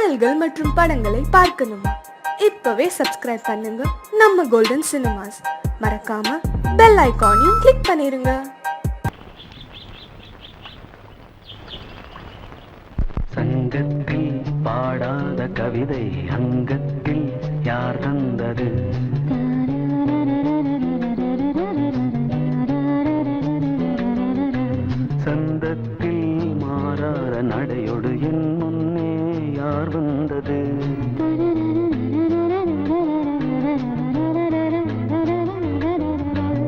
பாடல்கள் மற்றும் படங்களை பார்க்கணுமா? இப்பவே சப்ஸ்கிரைப் பண்ணுங்க நம்ம கோல்டன் சினிமாஸ். மறக்காம பெல் ஐகானையும் கிளிக் பண்ணிருங்க. சங்கத்தில் பாடாத கவிதை அங்கத்தில் யார் தந்தது? சந்தத்தில் மாறாத நடையோடு என் முன்னே யார் வந்தது?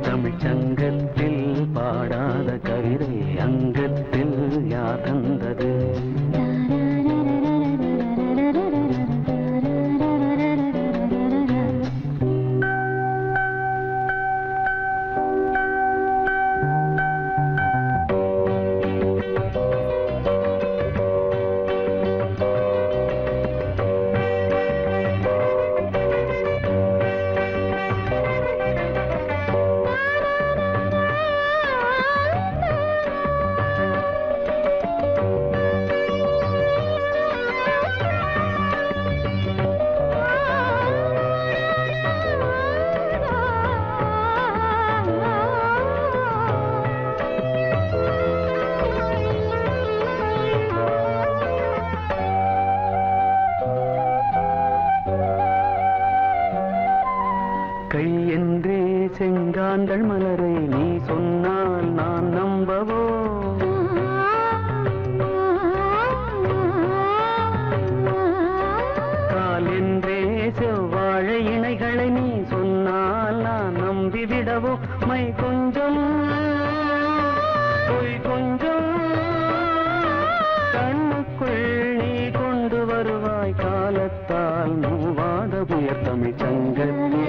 தமிழ் சங்கத்தில் பாடாத கவிதை அங்கத்தில் யார் தந்தது? கை என்றே செங்காந்தள் மலரை நீ சொன்னால் நான் நம்பவோ? கால் என்றே செவ்வாழை இணைகளை நீ சொன்னால் நான் நம்பிவிடவோ? மை கொஞ்சம் பொய் கொஞ்சம் கண்ணுக்குள் நீ கொண்டு வருவாய் காலத்தால் மூவாத புயர் தமிழ் சங்கத்தில்.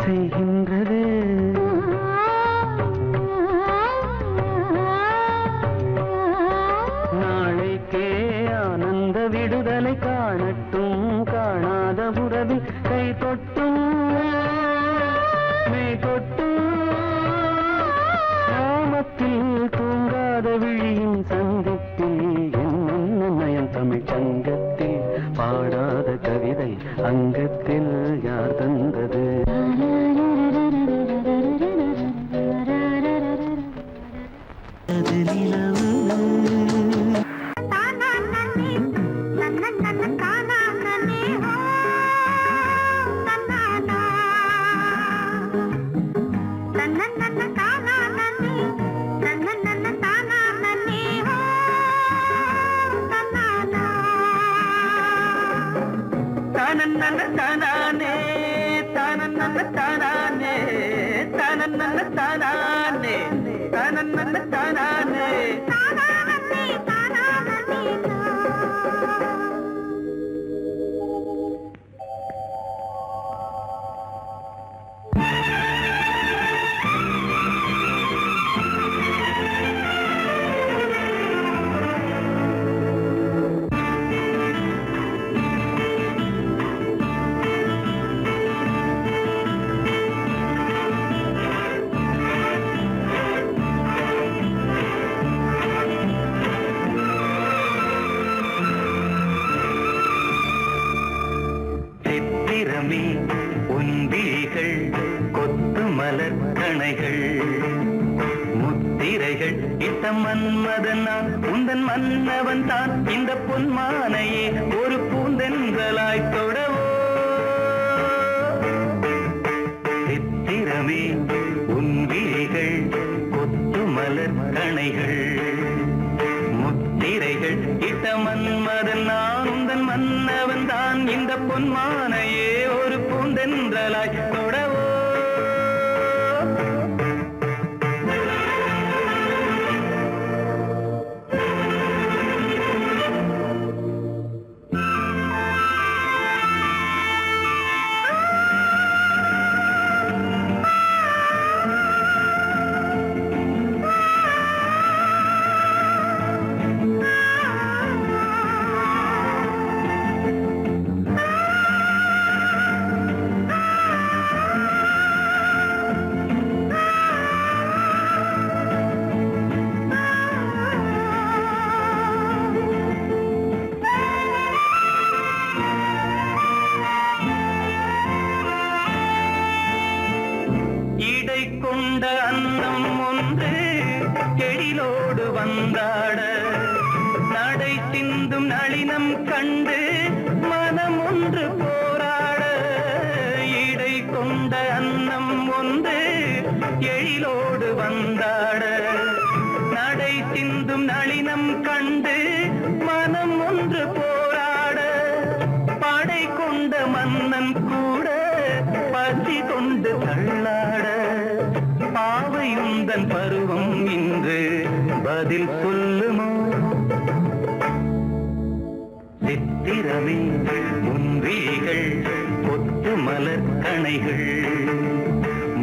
செய்கின்றது நாளைக்கே ஆனந்த விடுதலை காணட்டும் காணாத உறவில் கை தொட்டும் மெய் தொட்டும் கிராமத்தில் தூங்காத விழியின் சந்திப்பில் என்ன நயம் தமிழ் சங்கத்தில் பாடாத கவிதை அங்கத்தில் யார் தந்தது? தானே தானே தானே தானே தானே முத்திரைகள் இட்ட மன்மதன் நான் உந்தன் மன்னவன் தான் இந்த பொன்மானையே ஒரு பூந்தென்றலாய் தொடவோ சித்திரமே உன் விழிகள் கொத்து மலர் கணைகள் முத்திரைகள் இட்ட மன்மதன் நான் உந்தன் மன்னவன் தான் இந்த பொன்மானையே ஒரு பூந்தென்றலாய் தொடவோ கொண்ட அன்னம் ஒன்று எழிலோடு வந்தாட நடை சிந்தும் நளினம் கண்டு மனம் ஒன்று போராட இடை கொண்ட அன்னம் ஒன்று எழிலோடு வந்தாட நடை சிந்தும் நளினம் கண்டு மனம் ஒன்று போராட படை கொண்ட மன்னன் கூட பசி கொண்டு தள்ளாட பாவையுந்தன் பருவம் இன்று பதில் சொல்லுமோ சித்திரமே முன்விழிகள் கொத்து மலர் கணைகள்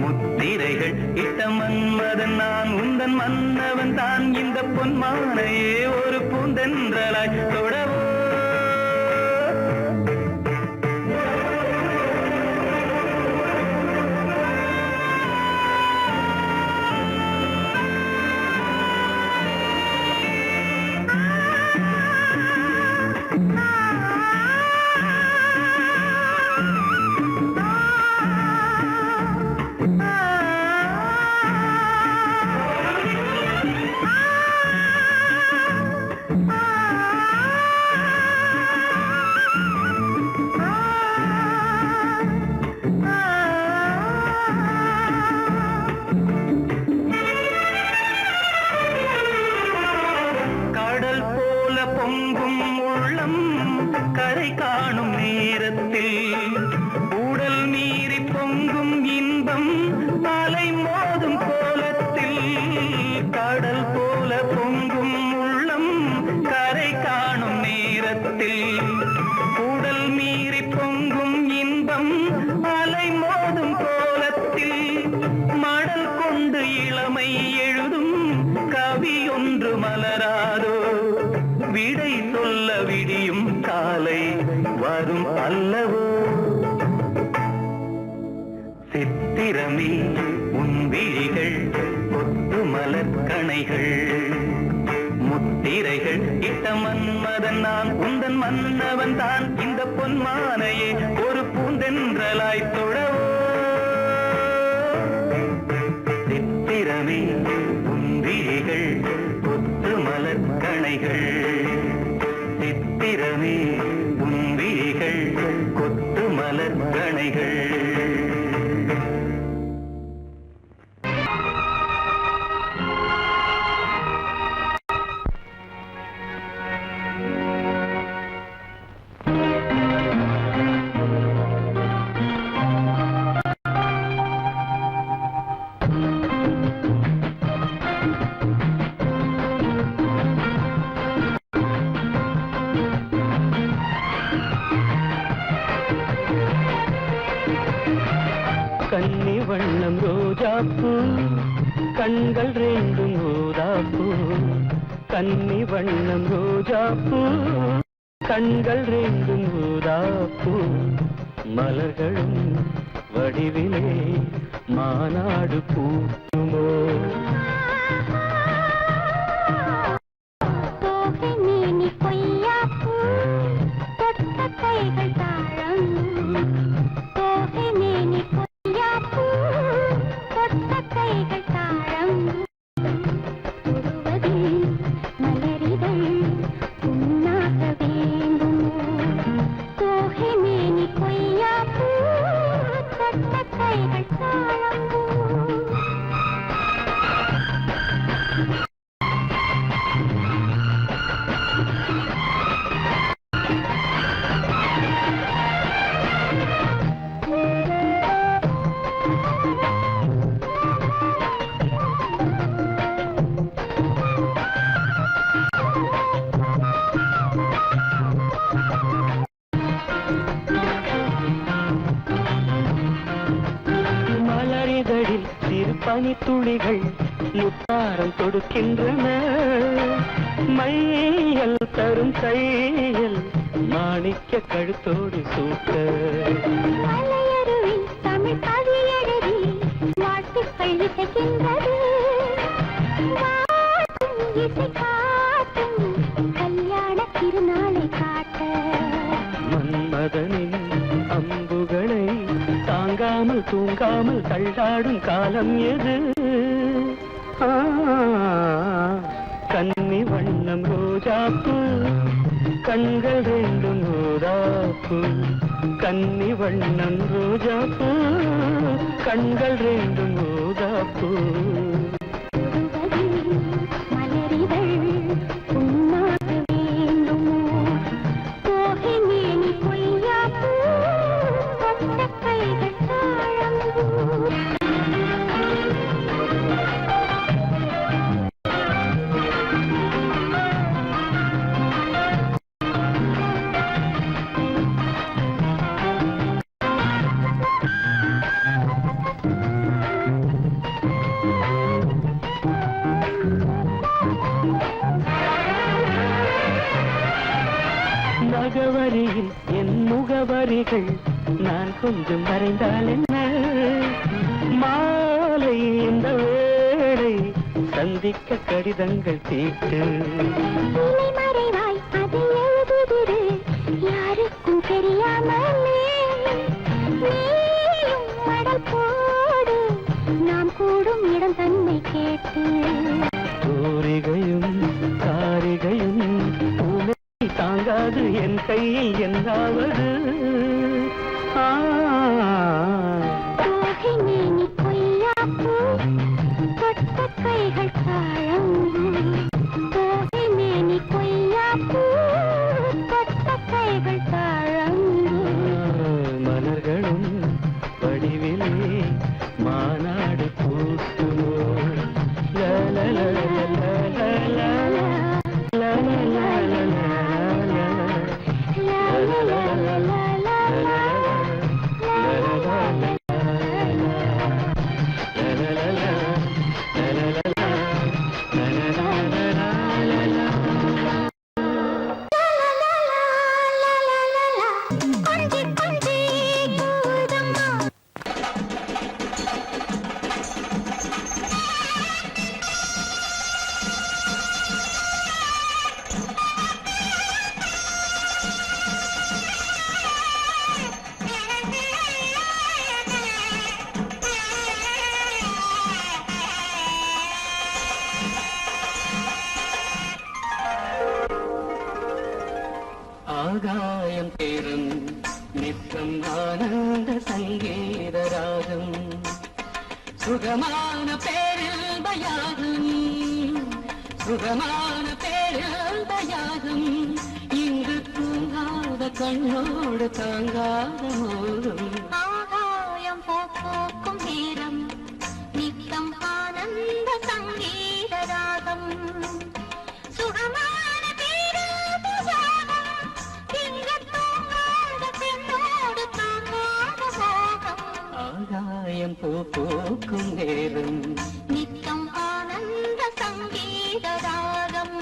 முத்திரைகள் இட்ட மன்மதன் நான் உந்தன் மன்னவன் தான் இந்த பொன்மானையே ஒரு பூந்தென்றலாய் தொடவோ பொங்கும் உள்ளம் கரை காணும் நேரத்தில் உடல் மீறி பொங்கும் இன்பம் அலை மோதும் கோலத்தில் கடல் போல பொங்கும் உள்ளம் கரை காணும் நேரத்தில் உடல் மீறி பொங்கும் இன்பம் அலை மோதும் கோலத்தில் மடல் கொண்டு இளமை எழுதும் கவி ஒன்று மலராதோ விடை சொல்ல விடியும் காலை வரும் அல்லவோ சித்திரமே உன் விழிகள் கொத்து மலர் கணைகள் முத்திரைகள் இட்ட மன்மதன் நான் உந்தன் மன்னவன் தான் இந்த பொன்மானையே ஒரு பூந்தென்றலாய் தொடவோ சித்திரமே உன் விழிகள் கொத்து மலர் கணைகள் சித்திரமே உன் விழிகள் கொத்து மலர் கணைகள் கன்னி வண்ணம் ரோஜாப்பூ கண்கள் ரெண்டும் ஊதாப்பூ கன்னி வண்ணம் ரோஜாப்பூ கண்கள் ரெண்டும் ஊதாப்பூ மலர்களும் வடிவிலே மாநாடு பூக்குமோ துளிகள் முத்தாரம் தொடுக்கின்றன மையல் தரும் கையில் மாணிக்க கழுத்தோடு சூட்ட மலையருவி தமிழ் கவியழகி வாழ்த்துக்கள் இசைக்கின்றது வாட்டும் இசை காட்டும் கல்யாண திருநாளை காட்ட மன்மதனின் அம்புகளை தாங்காமல் தூங்காமல் தள்ளாடும் காலம் எது கன்னி வண்ணம் ரோஜாப்பு கண்கள் ரெண்டும் ரோஜாப்பு கன்னி வண்ணம் ரோஜாப்பு கண்கள் ரெண்டும் ரோஜாப்பு மலரிதழ் உண்ணாக வேண்டுமோ போகை மேனி பொய்யாப்பூ கொண்ட கைகள் தாழம்பூ நகவரியில் என் முகவரிகள் நான் கொஞ்சம் வரைந்தால் என்ன மாலை இந்த வேளை சந்திக்க கடிதங்கள் தீட்டு மறைவாய் அதை எழுதுதிரு யாருக்கும் தெரியாமலே நீயும் மடல் போடு நாம் கூடும் இடம் தன்னை கேட்டு தூரிகையும் காரிகையும் உன்னை தாங்காது என் கையில் என்னாவது போகை மேனி கொய்யாப்பூ கொட்ட கைகள் தாழம்பூ போகை மேனி கொய்யாப்பூ கொட்ட கைகள் தாழம்பூ மலர்களும் வடிவிலே மாநாடு பூட்டுமோ ஆகாயம் தேரும் நித்தம் ஆனந்த சங்கீதராகம் சுகமான பேரில் பயாகம் சுகமான பேரில் பயாகம் இங்கு தூங்காத கண்ணோடு தாங்காத மோதும் ஆகாயம் போக்கும் நேரம் நித்தம் ஆனந்த சங்கீத ராகம் சுகமான பேராபயாகம் இங்கு தூங்காத பெண்ணோடு தாங்காத மோகம் ஆகாயம் பூக்கும் நேரம் நித்தம் ஆனந்த சங்கீத ராகம்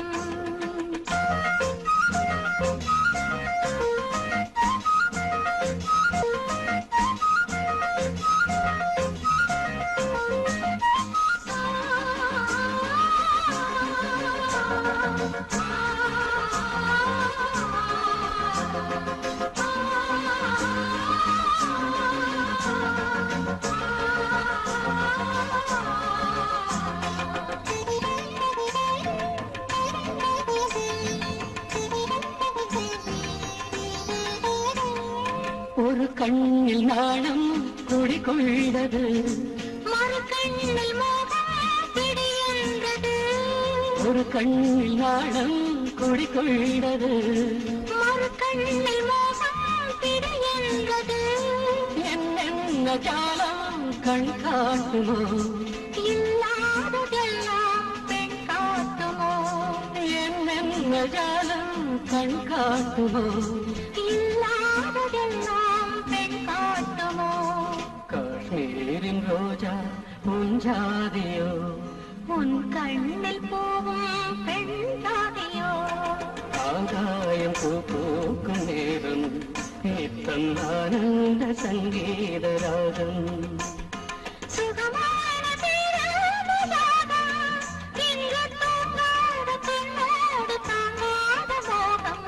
ஒரு கண்ணில் நாணம் குடிகொண்டது மறு கண்ணில் மோகம் பிடியென்றது ஒரு கண்ணில் நாணம் குடிகொண்டது மறு கண்ணில் மோகம் பிடியென்றது என்ன ஜாலம் கண் காட்டுமோ இல்லாததெல்லாம் பெண் காட்டுமோ என்ன ஜாலம் கண் காட்டுமோ இல்லாததெல்லாம் பெண் காட்டுமோ காஷ்மீரின் ரோஜா பூஞ்சாதியோ உன் கண்ணில் போகும் பெண் ஜாதியோ ஆகாயம் பூக்கும் நேரம் நித்தம் ஆனந்த சங்கீத ராகம் சுகமான தீராததாகம், இங்கு தூங்காத பெண்ணோடு தாங்காத மோகம்.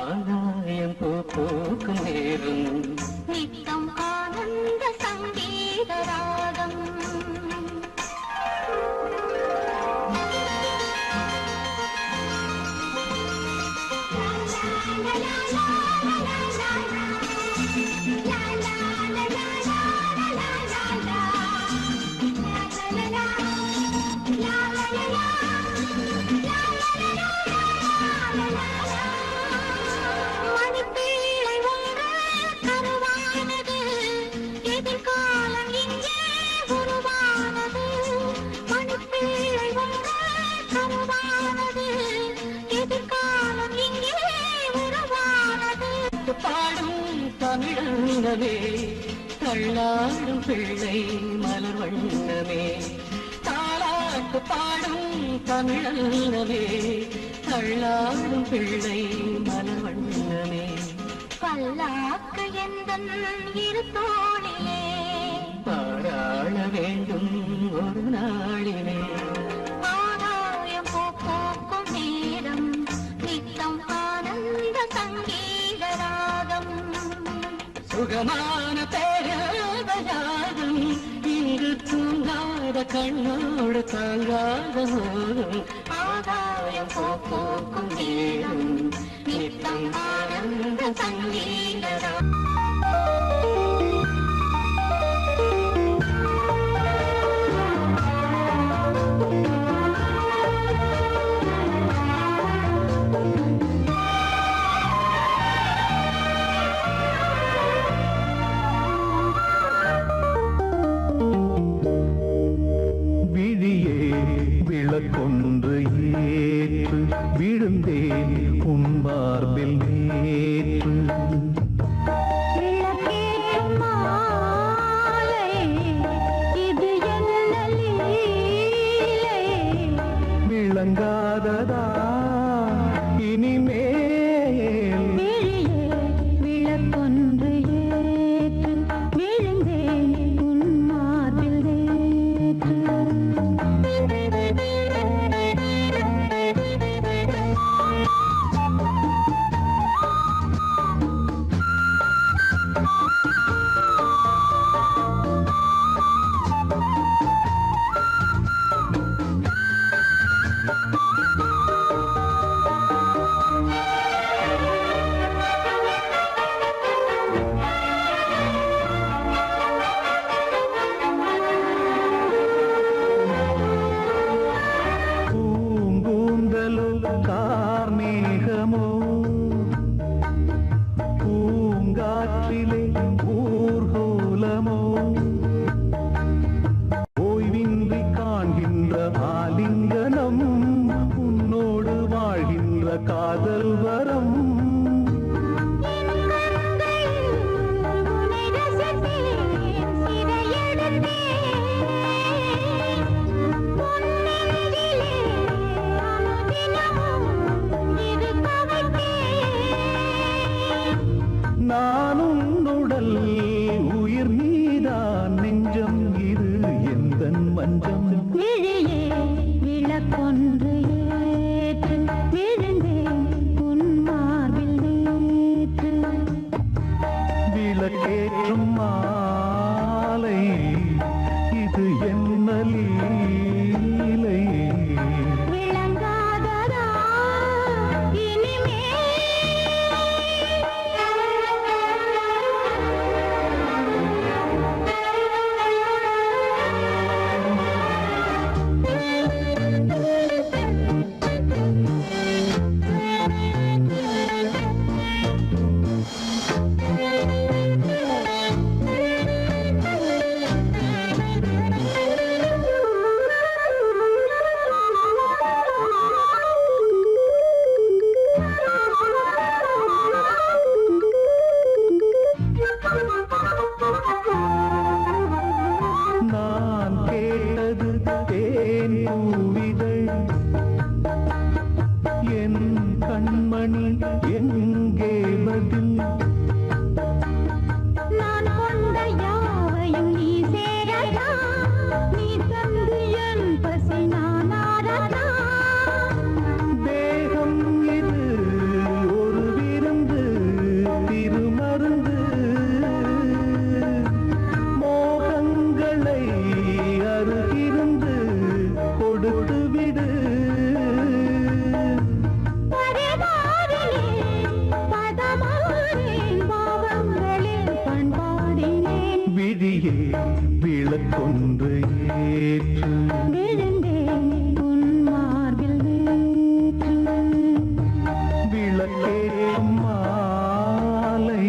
ஆகாயம் பூக்கும் நேரம் நித்தம் ஆனந்த சங்கீத ராகம். மணிப்பீழை ஒன்று கருவானது, எதிர்காலம் இங்கே உருவானது. மணிப்பீழை ஒன்று கருவானது, எதிர்காலம் இங்கே உருவானது. பாடும் தமிழங்கமே தள்ளாடும் பிள்ளை மலர் வண்ணமே தாளாட்டு பாடும் தமிழங்கமே தள்ளாடும் பிள்ளை மலர் வண்ணமே பல்லாக்கு எந்தன் இரு தோளிலே பாராள வேண்டும் ஒரு நாளிலே ஆகாயம் பூக்கும் நேரம் நித்தம் ஆனந்த சங்கீத ராகம். சுகமான பேராதயாகம் இங்கு தூங்காத கண்ணோடு தாங்காத மோகம் ஆகாயம் பூக்கும் நேரம் நித்தம் ஆனந்த சங்கீத ராகம். விழியே விளக்கொன்று ஏற்று விழுந்தேன் உன் மார்பில் நேற்று விளக்கேற்றும் மாலை, இது என்ன லீலை? விளங்காததா இனிமேல் விழியே விளக்கொன்று ஏற்று விழுந்தேன் உன் மார்பில் நேற்று. பூங்கூந்தலோ கார்மேகமோ பூங்காற்றிலே ஊர்கோலமோ ஓய்வின்றி காண்கின்ற ஆலிங்கனம் உன்னோடு வாழ்கின்ற காதல் வரம் உன்னை ரசித்தேன், சிறையெடுத்தேன். உன் நெஞ்சிலே அனுதினமும் இருக்க வைத்தேன். நான் உன்னுடல் உயிர் நீதான் நெஞ்சம் இது எந்தன் மஞ்சம் விழியே விளக்கொன்று ஏற்று விழுந்தேன் உன் என் கண்மணி எங்கே பதில் நான் கொண்ட யாவையும் நீ சேரதா நீ தந்து என் பசி நான் ஆரதா தேகம் இது ஒரு விருந்து திருமருந்து மோகங்களை அருகிருந்து கொடுத்து விடு விழியே விளக்கொன்று ஏற்று விளக்கேற்றும் மாலை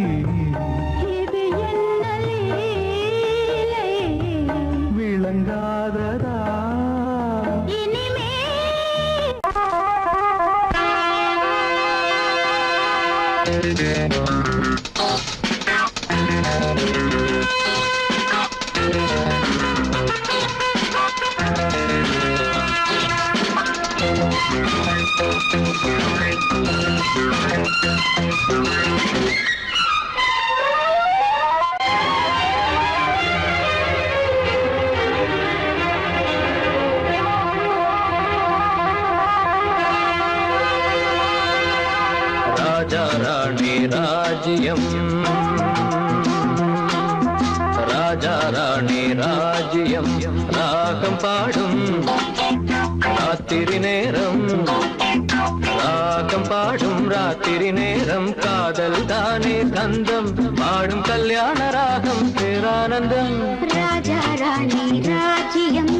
விளங்காததா ராஜா ராணி ராஜ்யம் ராஜா ராணி ராஜ்யம் ராகம் பாடும் ராத்திரி நேரம் ராகம் பாடும் ராத்திரி நேரம் காதல் தானே கந்தம் பாடும் கல்யாண ராகம் பேரானந்தம் ராஜா ராணி ராஜ்யம்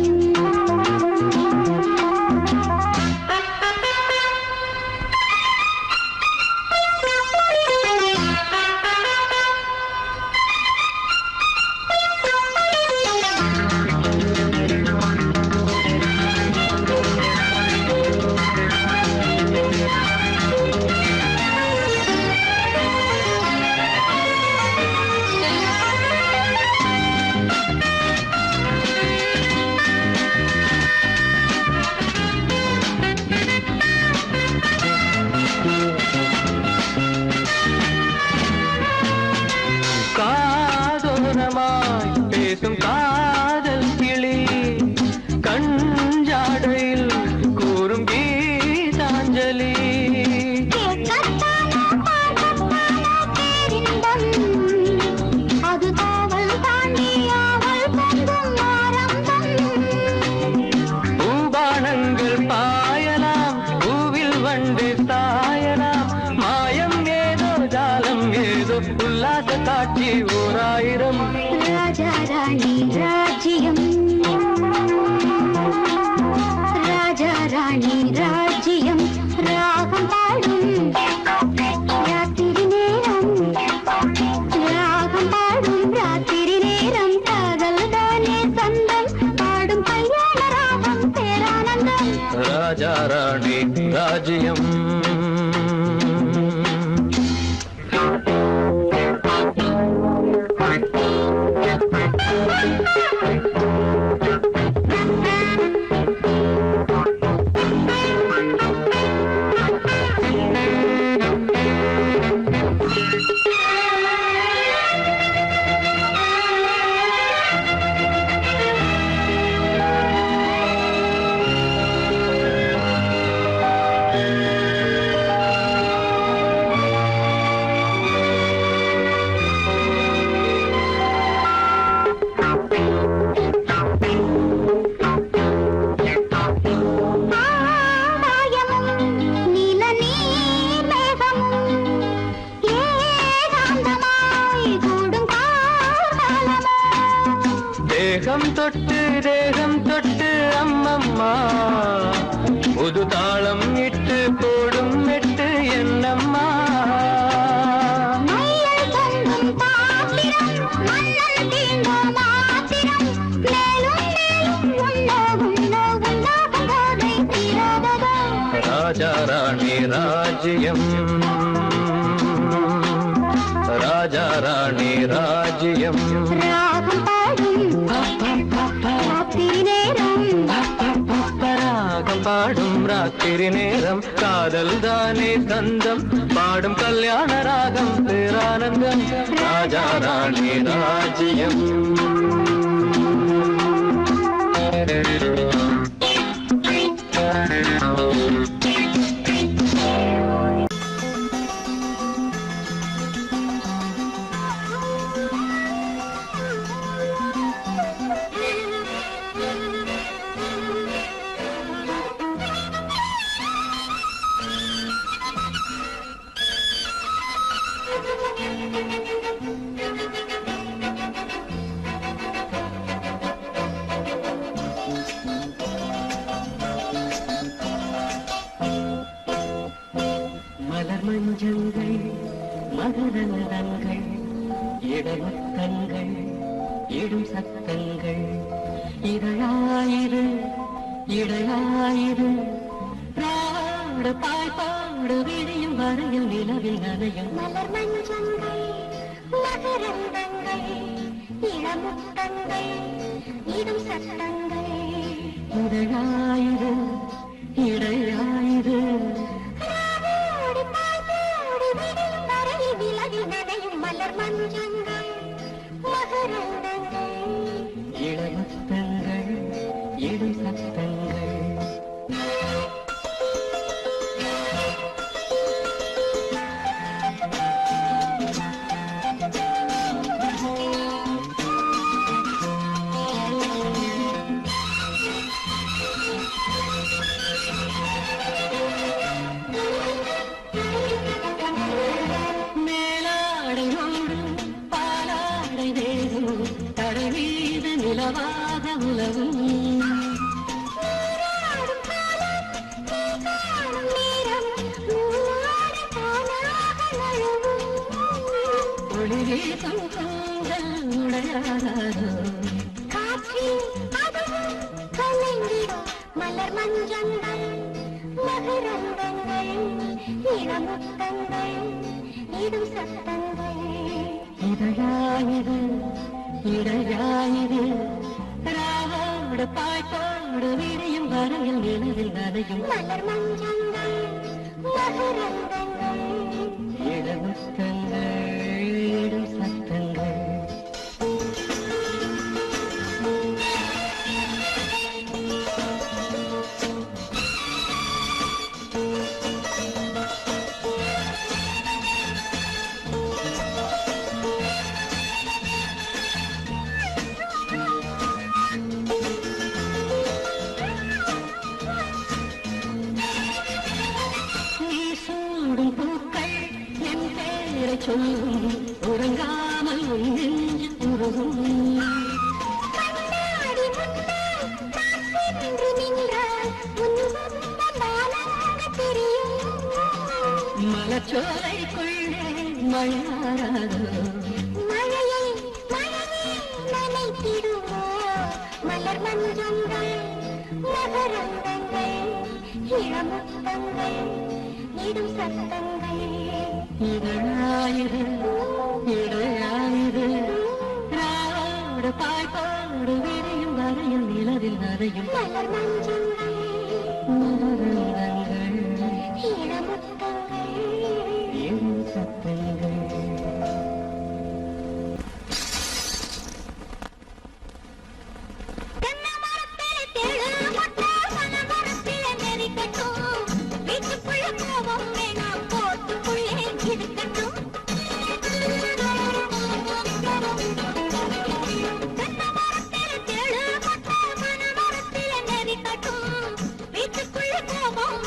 காதோரமாய் பேசும் காதல் கிளி கஞ்சாடையில் கூறும் கீதாஞ்சலி அது காவல் தாண்டி அவள் பொங்கும் ஆரம்பம் பூபானங்கள் பாயலாம் பூவில் வண்டு சாயலாம் மாயம் ஏதோ ஜாலம் ஏதோ உல்லாச காட்சி ஓராயிரம் ராஜா ராணி ராஜ்யம் ராஜா ராணி ராஜ்யம் ராகம் பாடும் ராத்திரி நேரம் ராகம் பாடும் ராத்திரி நேரம் காதல் தானே சந்தம் பாடும் கல்யாண ராகம் பேரானந்தம் ராஜா ராணி ராஜ்யம் தேகம் தொட்டு அம்மம்மா புது தாளம் இட்டு போடும் மெட்டு என்னம்மா ராஜா ராணி ராஜ்யம் ராஜா ராணி ராஜ்யம் ராகம் பாடும் நீராடும் ராத்திரி நேரம் காதல் தானே தந்தம் பாடும் கல்யாண ராகம் பேரானந்தம் ராஜா ராணி ராஜ்யம் மலர் மஞ்சங்கள் மகரந்தங்கள் இடமுத்தங்கள் இடும் சத்தங்கள் இதழாயிரு இடையாயிரு பாடு பாய்பாடு விடியும் வரையில் நிலவில் நனையும் மலர் மஞ்சங்கள் மகரந்தங்கள் இளமுத்தங்கள் இடும் சத்தங்கள் இதழாயிரு இடையாயிரு ராவோடு பாய்வோடு விடியும் வரையில் நிலவில் நனையும் மலர் மஞ்சங்கள் மகரந்தங்கள் இளமுத்தங்கள் இடும் சத்தங்கள் நிலவாக உலகும் ஒளிவீசும் கூந்தல் உடையாதோ மலர் மஞ்சங்கள் மகரந்தங்கள் இளமுத்தங்கள் இடும் சத்தங்கள் இதழாயிரு இடையாயிரு ராவோடு பாய்ப்பாடு விடியும் வரையில் நிலவில் நனையும் மலர் மஞ்சங்கள் மகரந்தங்கள் இடமுத்தங்கள் இடும் சத்தங்கள் சொல்லும் உறங்காமல் உன் நெஞ்சு உருகும் மலச்சோலைக்குள்ளே மழையாராதோ மழையை நனைத்திடுமோ மலர் மஞ்சங்கள் மகரந்தங்கள் இளமுத்தங்கள் இடும் சத்தங்கள் இதழாயிரு இடையாயிரு ராவோடு பாய்பாடு விடியும் வரையில் நிலவில் நனையும் மலர் மஞ்சங்கள் மகரந்தங்கள் இளமுத்தங்கள் இடும் சத்தங்கள் வீட்டுக்குள்ள கோபம்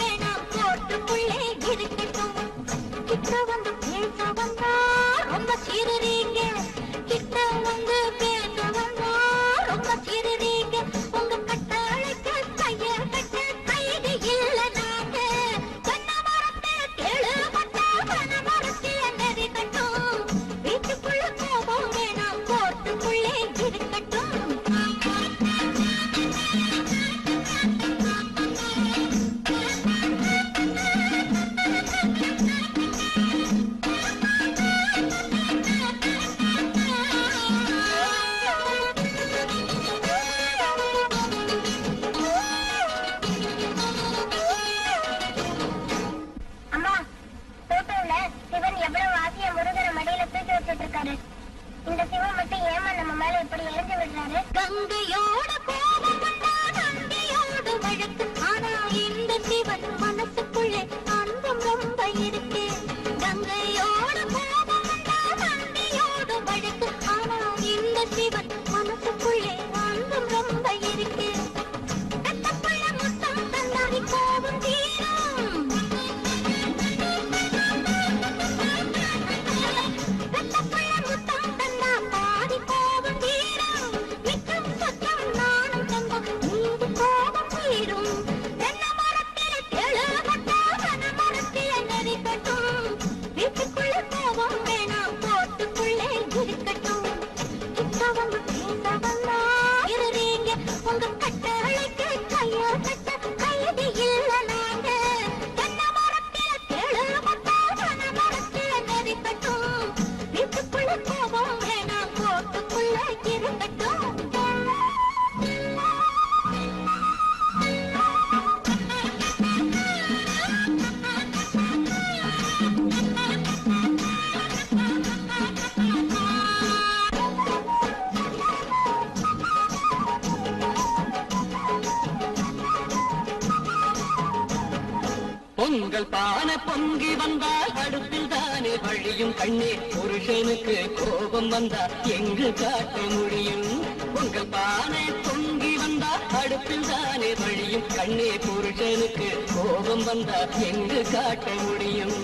பொங்கல் பானை பொங்கி வந்தால் அடுப்பில் தானே வழியும் கண்ணே புருஷனுக்கு கோபம் வந்தா எங்கு காட்ட முடியும் பொங்கல் பானை பொங்கி வந்தா அடுப்பில் தானே வழியும் கண்ணே புருஷனுக்கு கோபம் வந்தா எங்கு காட்ட முடியும்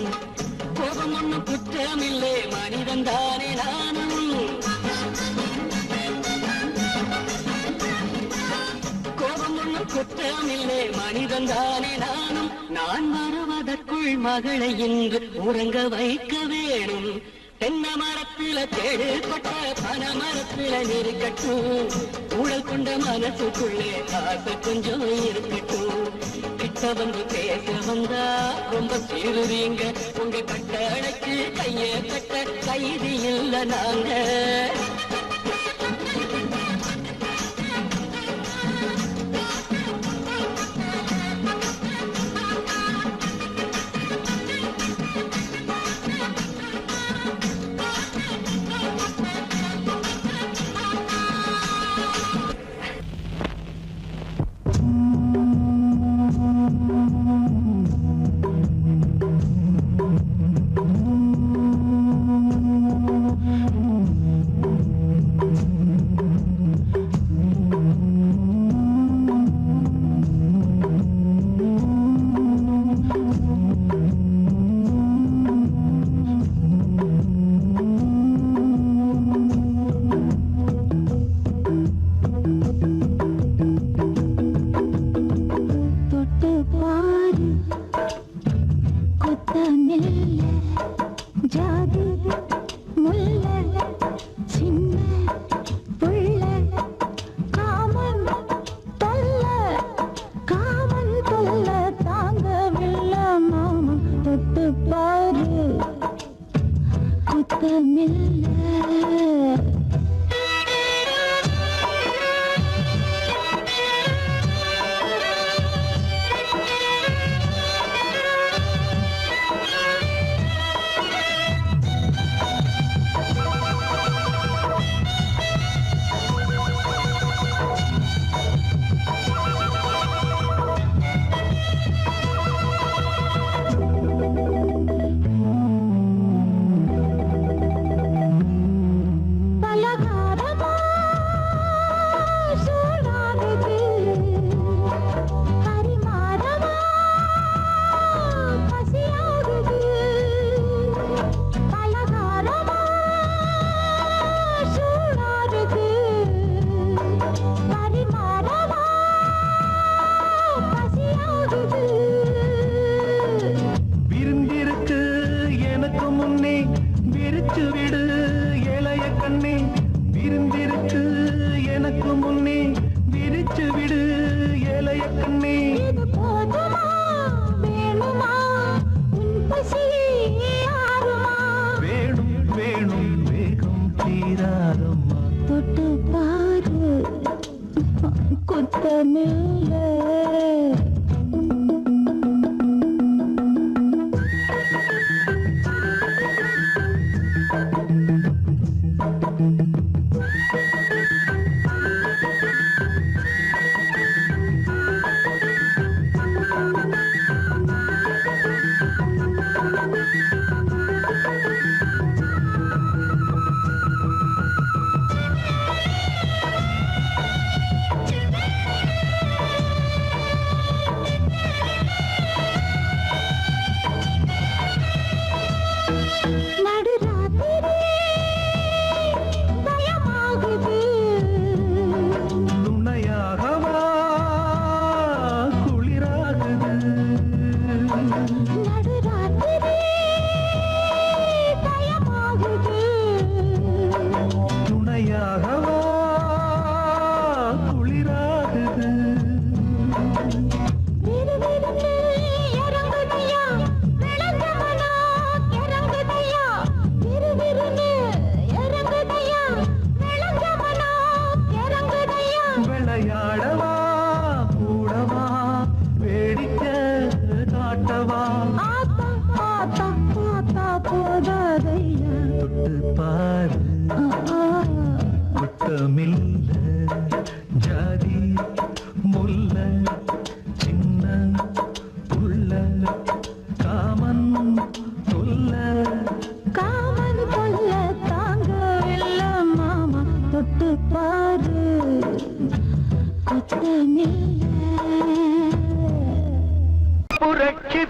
கோபம் ஒண்ணும் குற்றமில்லை மனிதன் தானே நானும் கோபம் ஒண்ணும் குற்றமில்லை மனிதன் தானே நானும் நான் வருவதற்குள் மகளை இன்று உறங்க வைக்க வேணும் தென்னை மரத்தில தேடு கொட்ட பனை மரத்தில நெருக்கட்டும் ஊழல் கொண்ட மனசுக்குள்ளே ஆசை கொஞ்சம் இருக்கட்டும் கிட்ட வந்து பேச வந்தா ரொம்ப சீருவீங்க உங்க கட்டளைக்கு கைய கட்ட கைதி இல்ல நாங்க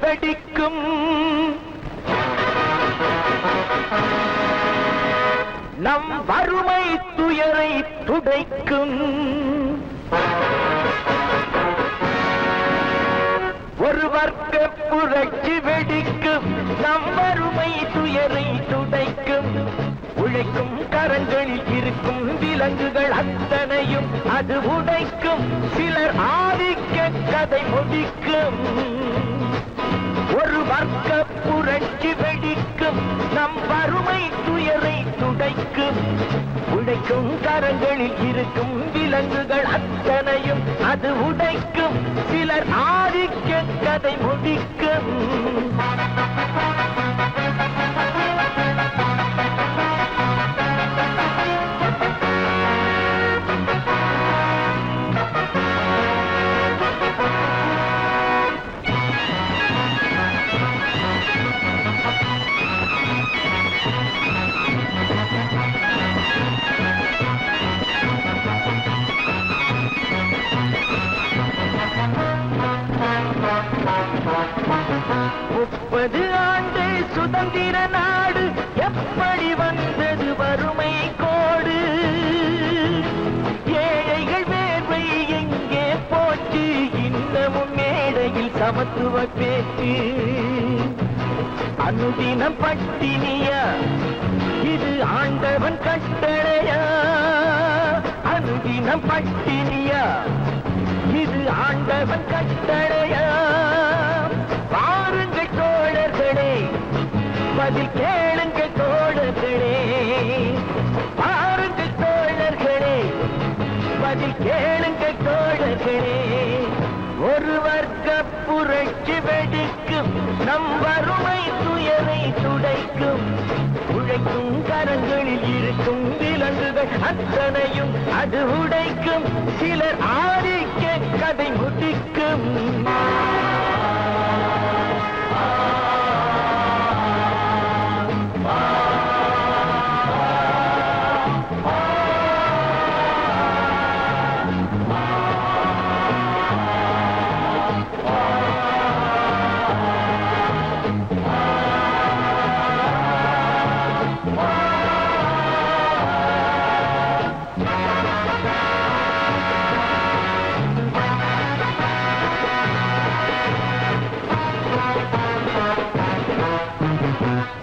வெடிக்கும் நம் வறுமை துயரை துடைக்கும் ஒரு வர்க்க புரட்சி வெடிக்கும் நம் வறுமை துயரை துடைக்கும் உழைக்கும் கரங்களில் இருக்கும் விலங்குகள் அத்தனையும் அது உடைக்கும் சிலர் ஆதிக்க கதை முடிக்கும் ஒரு வர்க்க புரட்சி வெடிக்கும் நம் வறுமை துயரை துடைக்கும் உழைக்கும் கரங்களில் இருக்கும் விலங்குகள் அத்தனையும் அது உடைக்கும் சிலர் ஆதிக்க கதை முடிக்கும் முப்பது ஆண்டு சுதந்திர நாடு எப்படி வந்தது வறுமை கோடு ஏழைகள் வேர்வை எங்கே போச்சு இன்னமும் மேடையில் சமத்துவ பேச்சு அனுதினம் பட்டினியா இது ஆண்டவன் கட்டளையா அனுதினம் பட்டினியா இது ஆண்டவன் கட்டளையா பாருங்கள் தோழர்களே பதில் கேளுங்கள் தோழர்களே பாருங்கள் தோழர்களே பதில் கேளுங்கள் தோழர்களே ஒரு வர்க்க புரட்சி வெடிக்கும் நம் வறுமை துயரை துடைக்கும் உழைக்கும் கரங்களில் இருக்கும் விலங்குகள் அத்தனையும் அது உடைக்கும் சிலர் ஆதிக்க கதை முடிக்கும்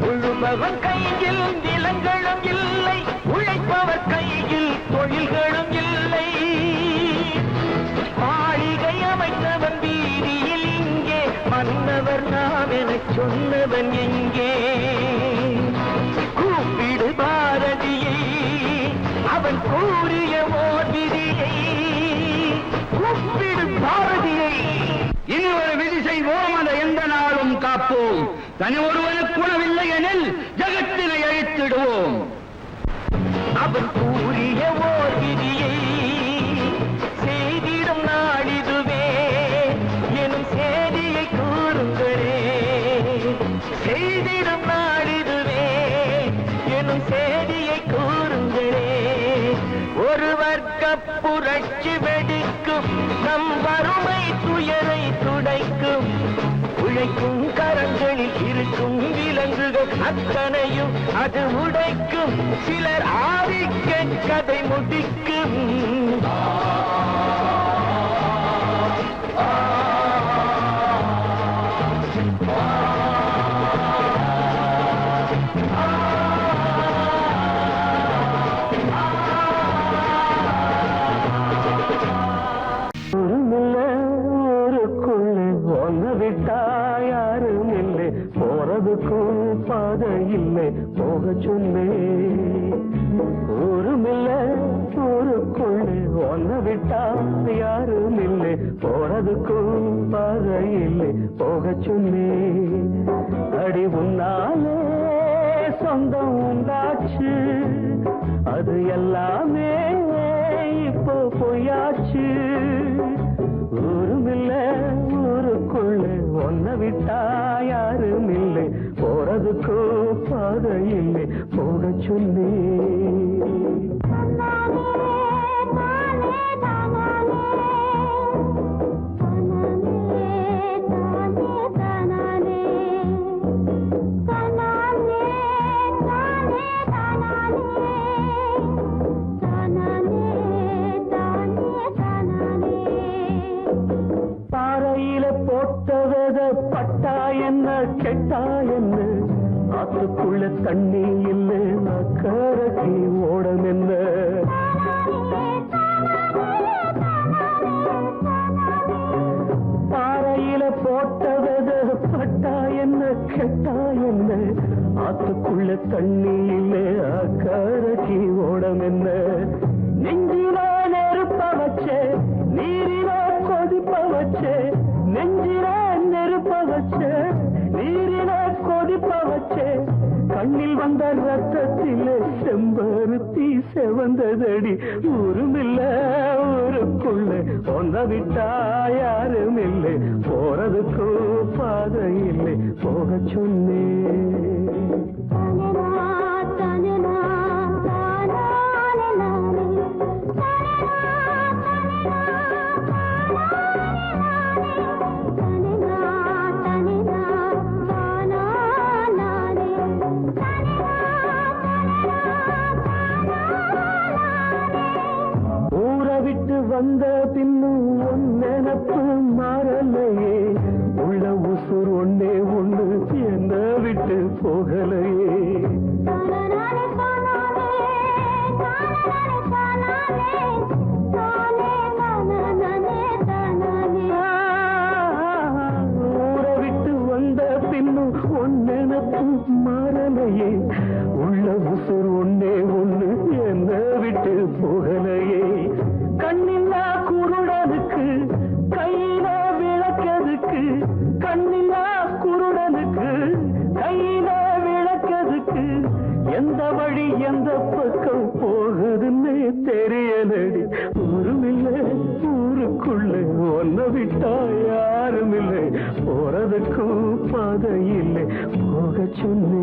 உழுபவன் கையில் நிலங்களும் இல்லை உழைப்பவர் கையில் தொழில்களும் இல்லை மாளிகை அமைத்தவன் வீதியில் இங்கே மன்னவர் நாம் என சொன்னவன் எங்கே கூப்பிடு பாரதியை அவன் கூறிய ஓர் விதியை கூப்பிடு பாரதியை இனி ஒரு விதி செய்வோம் அதை எந்த நாளும் காப்போம் தனி ஒருவனுக்கு உணவில்லை எனில் ஜகத்தினை அழித்திடுவோம் அவன் கூறிய ஓர் விதியை செய்திடும் நாளிதுவே எனும் செய்தியை கூறுங்களே செய்திடும் நாளிதுவே எனும் செய்தியை கூறுங்களே ஒரு வர்க்க புரட்சி வெடிக்கும் நம் வறுமை துயரை துடைக்கும் உழைக்கும் கரங்களில் இருக்கும் விலங்குகள் அத்தனையும் அது உடைக்கும் சிலர் ஆதிக்க கதை முடிக்கும் யாரும் இல்லை போறதுக்கும் பாதை இல்லை போக சொன்னே ஊருமில்ல ஊருக்குள்ளே ஒன்ன விட்டா யாரும் இல்லை போறதுக்கும் பாதை இல்லை போக சொன்னே அடி உன்னாலே சொந்தம் உண்டாச்சு அது எல்லாமே இப்போ பொய்யாச்சு ஊருமில்ல ஊருக்குள்ளே ஒன்ன விட்டா யாரும் இல்லை போறதுக்கோ பாதை இல்லை போக சொல்லி தானே என்ன ஆத்துக்குள்ள தண்ணி இல்லை அக்கறைக்கு ஓடம் என்ன பாறையில போட்டவத பட்டா என்ன கெட்டா என்ன ஆத்துக்குள்ள தண்ணி இல்லை அக்கறைக்கு ஓடம் என்ன நெஞ்சில நெருப்ப வச்சே நீரில கொதிப்ப வச்சே நெஞ்சில நெருப்ப வச்சே நீரில கொதிப்ப வச்சே கண்ணில் வந்த ரத்தத்திலே செம்பருத்தி செவந்ததடி ஊருமில்ல ஊருக்குள்ள ஒன்ன விட்டா யாரும் இல்லை போறதுக்கு பாதை இல்லை போக சொன்னேன் வந்த பின்னும் உன் நினப்பு மாறலையே உள்ள உசுர் ஒன்னே ஒண்ணு என்ன விட்டு போகலையே ஊரை விட்டு வந்த பின்னும் உன் நினப்பு மாறலையே உள்ள உசுர் ஒன்னே ஒண்ணு என்ன விட்டு போகலையே கண்ணில்லா குருடனுக்கு கையில விளக்கதுக்கு கண்ணில்லா குருடனுக்கு கையில விளக்கதுக்கு எந்த வழி எந்த பக்கம் போகுதுன்னு தெரியலடி ஊருமில்லை ஊருக்குள்ள ஒன்ன விட்டா யாரும் இல்லை போறதுக்கும் பாதை இல்லை போக சொன்ன